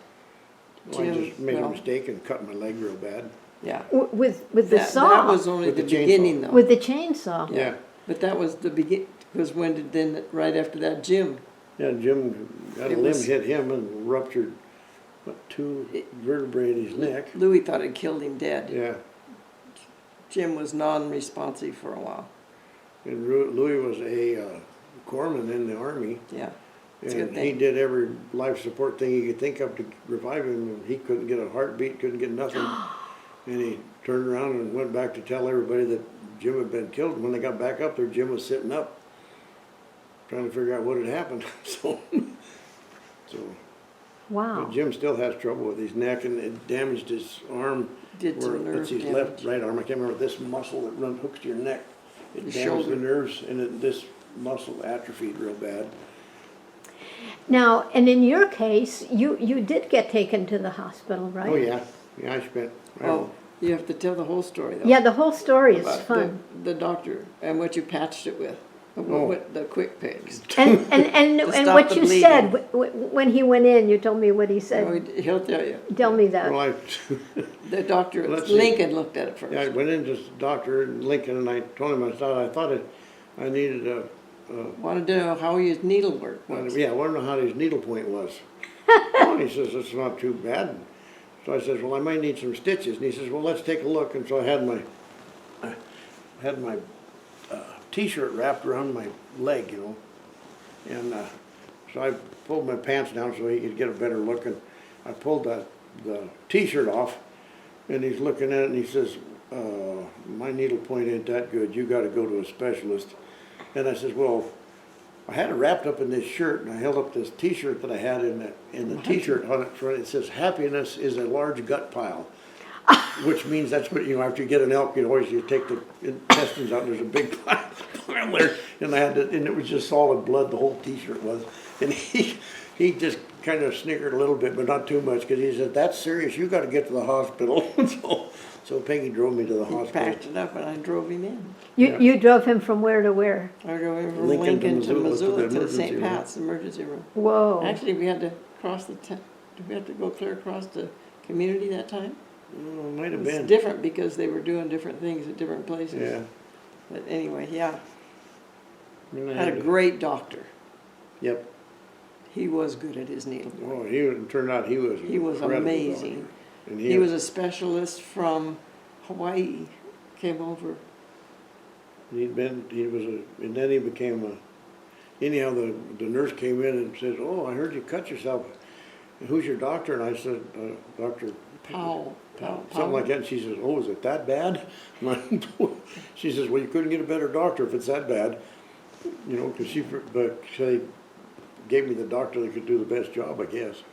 Well, I just made a well- mistake and cut my leg real bad. Yeah. With the That saw? was only With the the chainsaw. beginning though. With the chainsaw? Yeah. But that was the begin, because when did, then, right after that, Jim, Yeah, Jim got a It limb was- hit him and ruptured, two vertebrae in his neck. Louis thought it killed him dead. Yeah. Jim was non-responsive for a while. And Louis was a corpsman in the Army. Yeah. It's a good And he thing. did every life support thing he could think of to revive him, and he couldn't get a heartbeat, couldn't get nothing. And he turned around and went back to tell everybody that Jim had been killed. And when they got back up there, Jim was sitting up, trying to figure out what had happened. So Wow. but Jim still has trouble with his neck, and it damaged his arm. Did some nerve It's his damage. right arm. I can't remember this muscle that hooks to your neck. It The damaged the shoulder. nerves, and this muscle atrophied real bad. Now, and in your case, you did get taken to the hospital, right? Oh yeah, I spent. Oh, you have to tell the whole story though. Yeah, the whole story is About fun. The doctor and what you patched it with, what the quick picks. And To and stop what the you bleeding. said when he went in, you told me what he Oh, said. he'll tell you. Tell me that. Well, The doctor, Let's see. Lincoln looked at it first. yeah, I went into the doctor in Lincoln, and I told him I thought I needed a. Wanted to know how his needle worked was. Yeah, I wanted to know how his needle point was. Well, he says, it's not too bad. So I says, well, I might need some stitches. And he says, well, let's take a look. And so I had my T-shirt wrapped around my leg, And so I pulled my pants down so he could get a better look. And I pulled the T-shirt off, and he's looking at it, and he says, my needle point ain't that good. You got to go to a specialist. And I says, well, I had it wrapped up in this shirt, and I held up this T-shirt that I had in the T-shirt on it front. It says, "Happiness is a large gut pile," which means that's what after you get an elk, you take the intestines out. And there's a big pile there, and and it was just solid blood. The whole T-shirt was, and he just kind of snickered a little bit, but not too much, because he said, "That's serious. You got to get to the hospital." So So Peggy drove me to the He hospital. packed it up and I drove him in. Yeah. You drove him from where to where? I drove him from Lincoln to Lincoln to Missoula, Missoula to the to St. emergency room. Pat's emergency room. Whoa. Actually, we had to cross did we have to go clear across the community that time? Oh, might It have was been. different because they were doing different things at different places. Yeah. But anyway, yeah, And I had a great doctor. Yep. He was good at his needle. Oh, it turned out he was. He was incredible amazing. doctor. And He was a specialist from Hawaii, came over. and then he became a, anyhow, the nurse came in and says, "Oh, I heard you cut yourself. Who's your doctor?" And I said, "Dr. Powell. Something like that." And she says, "Oh, is it that bad?" She says, "Well, you couldn't get a better doctor if it's that bad." You know, because she gave me the doctor that could do the best job, I guess.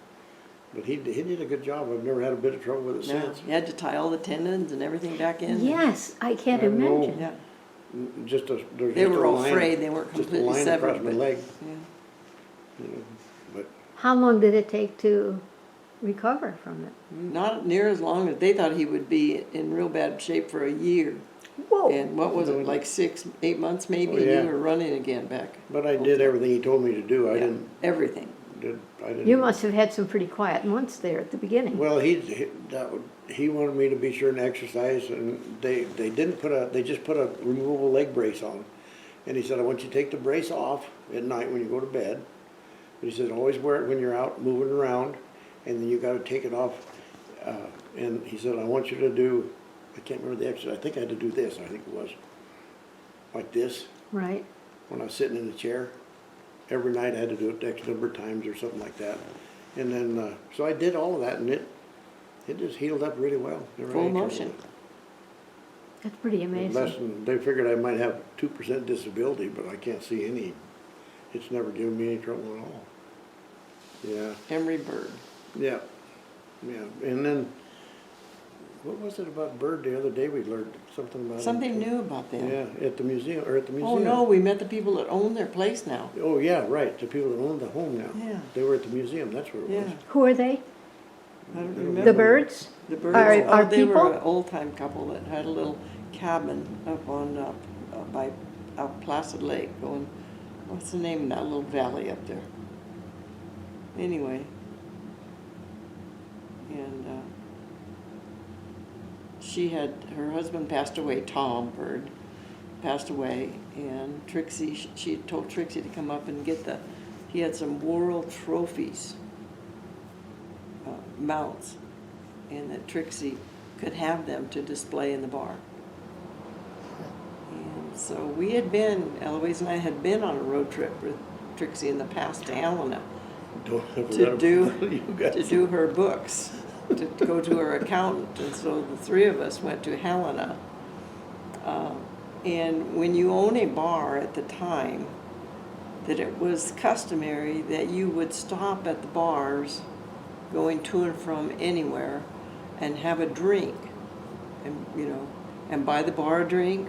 But he did a good job. I've never had a bit of trouble with it Yeah, since. he had to tie all the tendons and everything back in. Yes, I can't I know. imagine. Yeah, There's they just were a all line, frayed. They weren't just a completely line severed. across my But, leg. yeah. You know, but How long did it take to recover from it? Not near as long as they thought he would be in real bad shape for a year. Whoa. And what was it, like 6, 8 months maybe? Oh, yeah. You were running again back. But I did everything he told me to do. I Yeah, didn't. everything. I didn't. You must have had some pretty quiet months there at the beginning. Well, he wanted me to be sure and exercise, and they just put a removable leg brace on, and he said, "I want you to take the brace off at night when you go to bed." But he said, "Always wear it when you're out moving around, and then you got to take it off." And he said, "I want you to do." I can't remember the exercise. I think I had to do this. I think it was like this Right. when I was sitting in the chair. Every night I had to do it X number of times or something like that. And then, so I did all of that, and it just healed up really well. Never Full had any trouble motion. with it. That's pretty Less amazing. than, they figured I might have 2% disability, but I can't see any. It's never given me any trouble at all. Yeah, Emery Bird. yeah, yeah. And then, what was it about Bird the other day we learned? Something about Something him. new about them. Yeah, at the museum, or at the museum. Oh no, we met the people that own their place now. Oh, yeah, right, the people that own the home now. Yeah. They were at the museum, that's where it Yeah. was. Who are they? I don't The remember. The birds? The birds. Are They people? were an old time couple that had a little cabin up on by Placid Lake. Going, what's the name of that little valley up there? Anyway, and her husband passed away. Tom Bird passed away, and Trixi. She told Trixi to come up and get he had some world trophies. Mounts, and that Trixi could have them to display in the bar. And so we had been, Eloise and I had been on a road trip with Trixi in the past to Helena to do her books, to go to her accountant, and so the three of us went to Helena. And when you own a bar at the time, that it was customary that you would stop at the bars going to and from anywhere and have a drink, and and buy the bar a drink,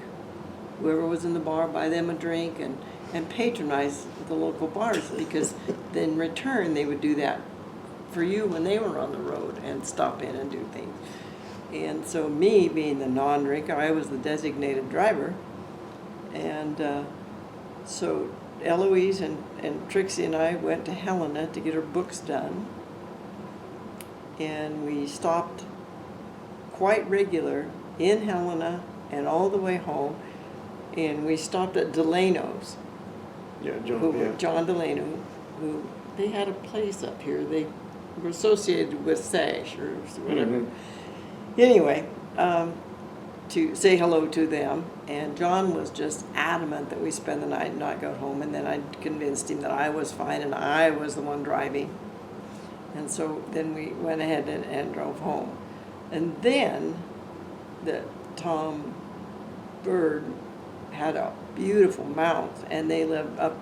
whoever was in the bar, buy them a drink, and patronize the local bars, because in return they would do that for you when they were on the road and stop in and do things. And so me being the non-drinker, I was the designated driver, and so Eloise and Trixi and I went to Helena to get her books done. And we stopped quite regular in Helena and all the way home. And we stopped at Delano's. Yeah, John Delano, who they had a place up here. They were associated with Sash or whatever. Mm-hmm. Anyway, to say hello to them. And John was just adamant that we spend the night and not go home. And then I convinced him that I was fine and I was the one driving. And so then we went ahead and drove home. And then Tom Bird had a beautiful mount, and they lived up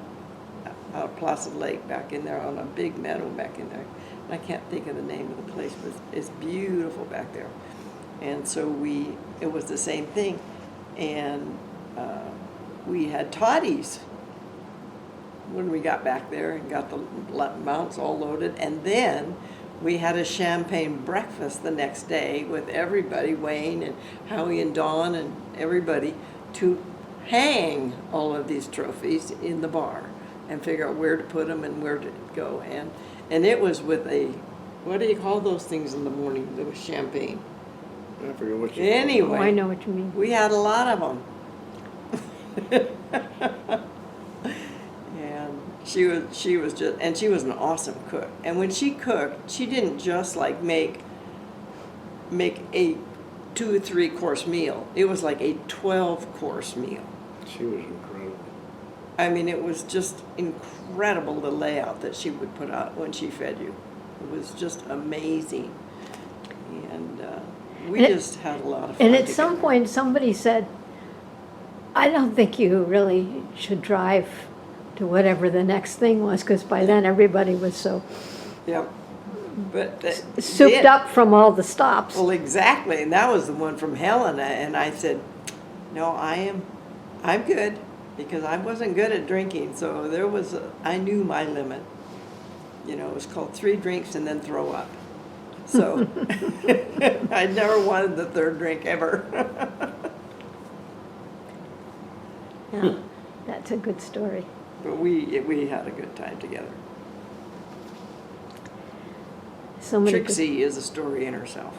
out Placid Lake back in there on a big meadow back in there. And I can't think of the name of the place, but it's beautiful back there. And so it was the same thing. And we had toddies when we got back there and got the mounts all loaded. And then We had a champagne breakfast the next day with everybody, Wayne and Howie and Dawn and everybody, to hang all of these trophies in the bar and figure out where to put them and where to go. And it was with a, what do you call those things in the morning? There was champagne. I forget what you. Anyway. Oh, I know what you mean. We had a lot of them. And she was just, and she was an awesome cook. And when she cooked, she didn't just like make a 2 or 3 course meal. It was like a 12-course meal. She was incredible. I mean, it was just incredible, the layout that she would put out when she fed you. It was just amazing. And we just had a lot of fun. And at together. some point, somebody said, I don't think you really should drive to whatever the next thing was, because by then everybody was so Yep. But souped up from all the stops. Well, exactly, and that was the one from Helena, and I said, no, I'm good, because I wasn't good at drinking, so I knew my limit. You know, it was called 3 drinks and then throw up. So I never wanted the 3rd drink ever. Yeah, that's a good story. But we had a good time together. So many Trixi is a story in herself.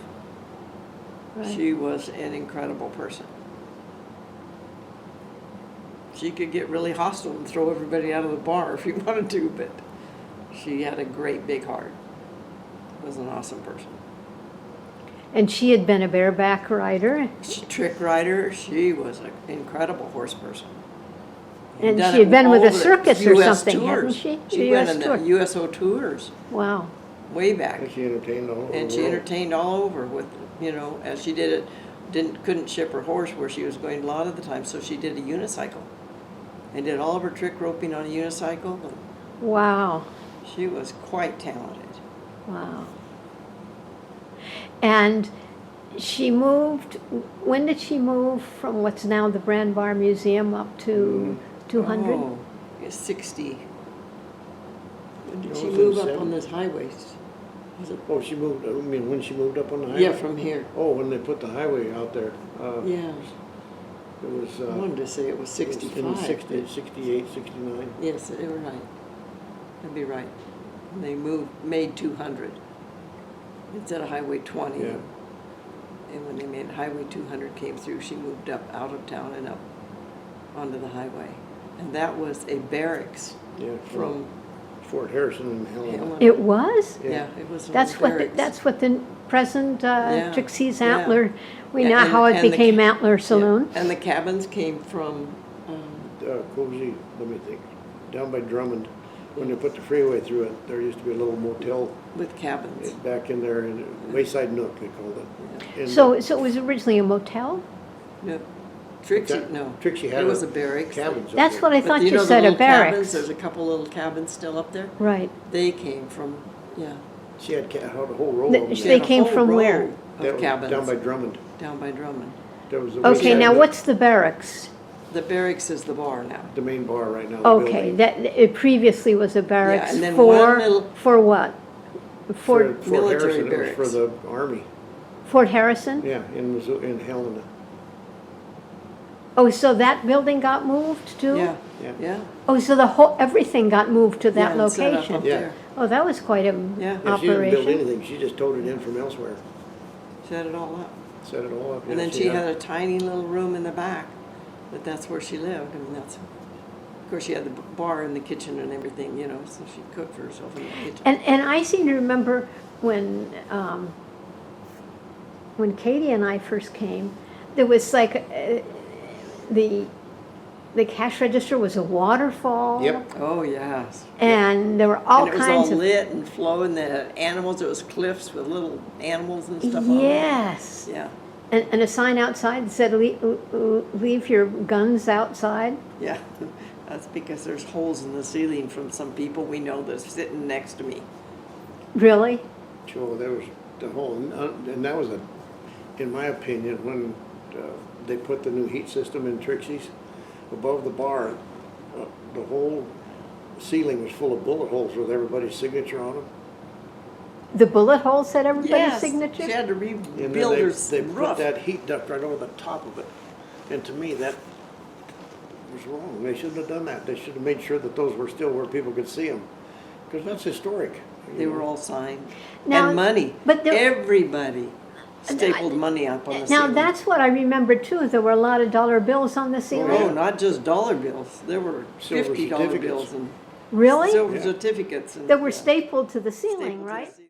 Right. She was an incredible person. She could get really hostile and throw everybody out of the bar if you wanted to, but she had a great big heart. Was an awesome person. And she had been a bareback rider. Trick rider, she was an incredible horse person. And Done she had it been with all a the circus or US something, hadn't tours. she? She The went US on tour. the USO tours Wow. way back. And she entertained all over And the she world. entertained all over with, you know, as she did it, couldn't ship her horse where she was going a lot of the time, so she did a unicycle. And did all of her trick roping on a unicycle. Wow. She was quite talented. Wow. And she moved, when did she move from what's now the Brand Bar Museum up to 200? Oh, yeah, 60. When did No, she it was move in up on 70. this highways? Was it? Oh, she moved, I mean, when she moved up on the highway? Yeah, from here. Oh, when they put the highway out there. Yeah, It was, I wanted to say it was it was 65. in the 60, 68, 69. Yes, they were right. That'd be right. And they made 200 instead of Highway 20. Yeah. And when they made Highway 200 came through, she moved up out of town and up onto the highway. And that was a barracks Yeah, from, Fort Harrison and Helena. Helena. It was? yeah, it was a That's what, barracks. that's what the present Yeah, Trixie's yeah. Antler, we Yeah, know and- how it and the became ca- Antler Yeah, Saloon. and the cabins came from, Cozy, let me think, down by Drummond. When they put the freeway through it, there used to be a little motel with cabins. back in there, in Wayside Nook, they called it. And, So it was originally a motel? No, Trixie, that- no. Trixie had It was a barracks. cabins up That's there. what I But thought you you know the said, a little cabins? barracks. There's a couple little cabins still up there. Right. They came from, yeah. She had a whole row of They- them. She They had a came whole from row where? of That was cabins. down by Drummond. Down by Drummond. That was the Okay, Wayside now Nook, what's the barracks? The barracks is the bar now. the main bar right now. the Okay, building. that, it previously was a barracks and then one for, little- for what? Fort military Harrison, it was barracks. for the Army. Fort Harrison? Yeah, in Helena. Oh, so that building got moved too? Yeah, Yeah. yeah. Oh, so everything got moved to that Yeah, and set up location? up Yeah. there. Oh, that was quite a Yeah. Yeah, she didn't build operation. anything, she just towed it in from elsewhere, Set it all up. set it all up. And yeah, then she had a tiny little room in the back, but that's where she lived. I mean, of course, she had the bar in the kitchen and everything, you know, so she cooked for herself in the kitchen. And I seem to remember when Katie and I first came, there was like, the cash register was a waterfall. Yep. Oh, yes. And there were all And it was kinds all of. lit and flowing, the animals, it was cliffs with little animals and stuff on them. Yes. Yeah, And a sign outside that said, leave your guns outside. yeah. That's because there's holes in the ceiling from some people we know that's sitting next to me. Really? Sure, there was the whole, and that was in my opinion, when they put the new heat system in Trixie's, above the bar, the whole ceiling was full of bullet holes with everybody's signature on them. The bullet holes had everybody's Yes, signature? she had to And then rebuild her they put roof. that heat duct right over the top of it. And to me, that was wrong. They shouldn't have done that. They should have made sure that those were still where people could see them. Because that's historic. you They know. were all signed. Now- And money. but the- Everybody stapled money up on the Now, ceiling. that's what I remember too. There were a lot of dollar bills on the ceiling. Oh, not just dollar bills. There were Silver $50 certificates. bills and Really? silver Yeah. certificates. And, That were yeah, stapled to the ceiling, stapled to the right? ceiling.